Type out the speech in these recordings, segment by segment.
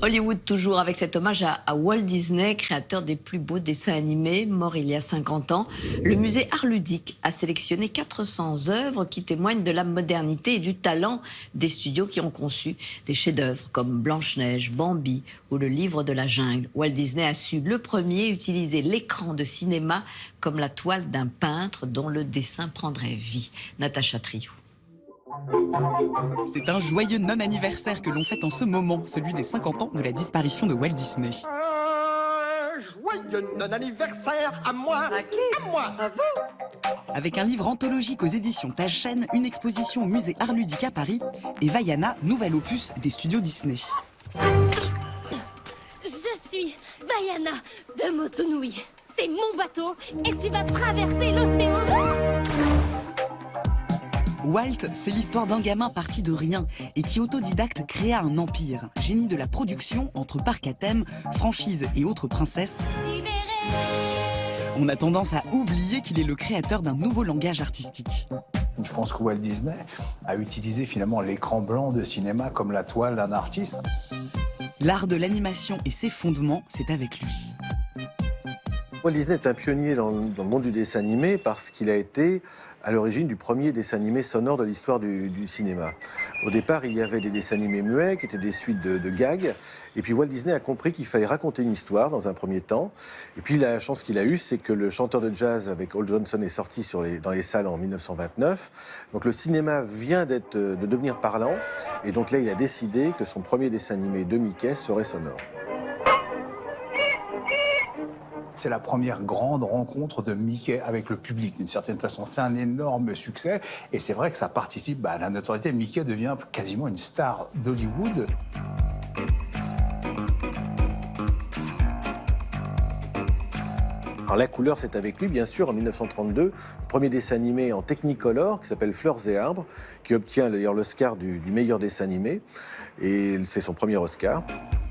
Hollywood toujours avec cet hommage à Walt Disney, créateur des plus beaux dessins animés, mort il y a 50 ans. Le musée Art Ludique a sélectionné 400 œuvres qui témoignent de la modernité et du talent des studios qui ont conçu des chefs-d'œuvre comme Blanche-Neige, Bambi ou Le Livre de la Jungle. Walt Disney a su le premier utiliser l'écran de cinéma comme la toile d'un peintre dont le dessin prendrait vie. Natacha Triou. C'est un joyeux non-anniversaire que l'on fête en ce moment, celui des 50 ans de la disparition de Walt Disney. Joyeux non-anniversaire à moi. À qui? À moi. À vous? Avec un livre anthologique aux éditions Taschen, une exposition au musée Art Ludique à Paris et Vaiana, nouvel opus des studios Disney. Je suis Vaiana de Motunui. C'est mon bateau et tu vas traverser l'océan. Walt, c'est l'histoire d'un gamin parti de rien et qui autodidacte créa un empire. Génie de la production entre parcs à thème, franchises et autres princesses. On a tendance à oublier qu'il est le créateur d'un nouveau langage artistique. Je pense que Walt Disney a utilisé finalement l'écran blanc de cinéma comme la toile d'un artiste. L'art de l'animation et ses fondements, c'est avec lui. Walt Disney est un pionnier dans le monde du dessin animé parce qu'il a été à l'origine du premier dessin animé sonore de l'histoire du cinéma. Au départ, il y avait des dessins animés muets qui étaient des suites de gags. Et puis Walt Disney a compris qu'il fallait raconter une histoire dans un premier temps. Et puis la chance qu'il a eue, c'est que le chanteur de jazz avec Hall Johnson est sorti dans les salles en 1929. Donc le cinéma vient de devenir parlant. Et donc là, il a décidé que son premier dessin animé de Mickey serait sonore. C'est la première grande rencontre de Mickey avec le public, d'une certaine façon. C'est un énorme succès et c'est vrai que ça participe à la notoriété. Mickey devient quasiment une star d'Hollywood. Alors la couleur, c'est avec lui, bien sûr, en 1932, le premier dessin animé en Technicolor qui s'appelle Fleurs et Arbres, qui obtient d'ailleurs l'Oscar du meilleur dessin animé. Et c'est son premier Oscar.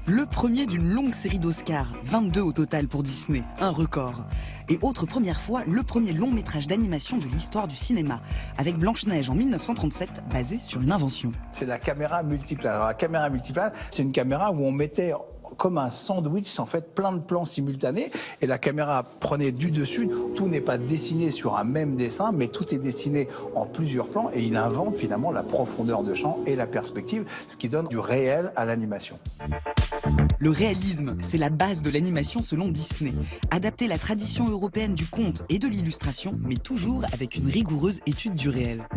Le premier d'une longue série d'Oscars, 22 au total pour Disney, un record. Et autre première fois, le premier long métrage d'animation de l'histoire du cinéma, avec Blanche-Neige en 1937, basé sur une invention. C'est la caméra multiplane. Alors la caméra multiplane, c'est une caméra où on mettait comme un sandwich, en fait, plein de plans simultanés. Et la caméra prenait du dessus. Tout n'est pas dessiné sur un même dessin, mais tout est dessiné en plusieurs plans. Et il invente finalement la profondeur de champ et la perspective, ce qui donne du réel à l'animation. Le réalisme, c'est la base de l'animation selon Disney. Adapter la tradition européenne du conte et de l'illustration, mais toujours avec une rigoureuse étude du réel.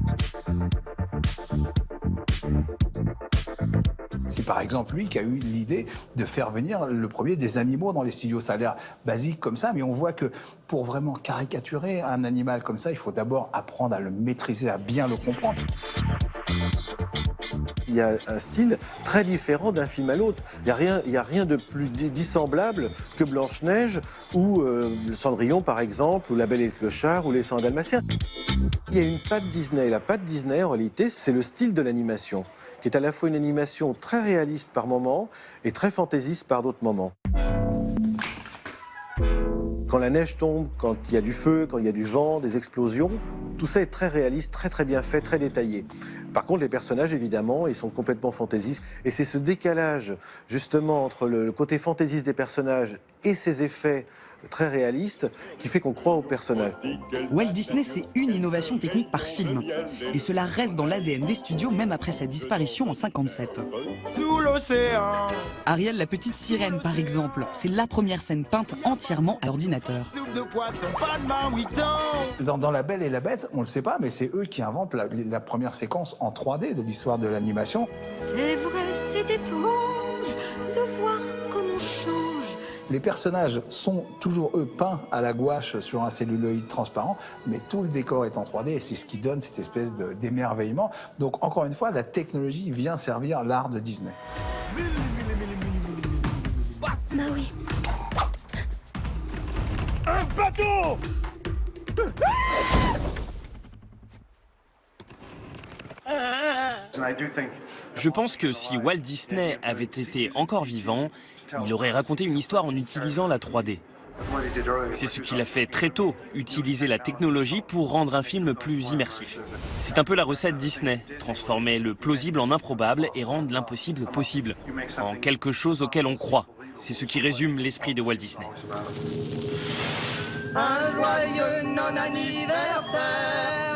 C'est par exemple lui qui a eu l'idée de faire venir le premier des animaux dans les studios. Ça a l'air basique comme ça, mais on voit que pour vraiment caricaturer un animal comme ça, il faut d'abord apprendre à le maîtriser, à bien le comprendre. Il y a un style très différent d'un film à l'autre. Il n'y a rien de plus dissemblable que Blanche-Neige ou le Cendrillon, par exemple, ou La Belle et le Clochard, ou Les 100 Dalmatiens. Il y a une patte Disney. La patte Disney, en réalité, c'est le style de l'animation, qui est à la fois une animation très réaliste par moments et très fantaisiste par d'autres moments. Quand la neige tombe, quand il y a du feu, quand il y a du vent, des explosions, tout ça est très réaliste, très bien fait, très détaillé. Par contre, les personnages, évidemment, ils sont complètement fantaisistes. Et c'est ce décalage, justement, entre le côté fantaisiste des personnages et ces effets très réalistes qui fait qu'on croit aux personnages. Walt Disney, c'est une innovation technique par film. Et cela reste dans l'ADN des studios même après sa disparition en 1957. Sous l'océan. Ariel, la petite sirène, par exemple, c'est la première scène peinte entièrement à l'ordinateur. Soupe de poisson, pas de marmiton. Dans La Belle et la Bête, on ne le sait pas, mais c'est eux qui inventent la première séquence en 3D de l'histoire de l'animation. C'est vrai, c'est étrange de voir comme on change. Les personnages sont toujours, eux, peints à la gouache sur un celluloïd transparent, mais tout le décor est en 3D et c'est ce qui donne cette espèce d'émerveillement. Donc, encore une fois, la technologie vient servir l'art de Disney. Bah oui. Un bateau. Je pense que si Walt Disney avait été encore vivant, il aurait raconté une histoire en utilisant la 3D. C'est ce qu'il a fait très tôt, utiliser la technologie pour rendre un film plus immersif. C'est un peu la recette Disney, transformer le plausible en improbable et rendre l'impossible possible, en quelque chose auquel on croit. C'est ce qui résume l'esprit de Walt Disney. Un joyeux non-anniversaire.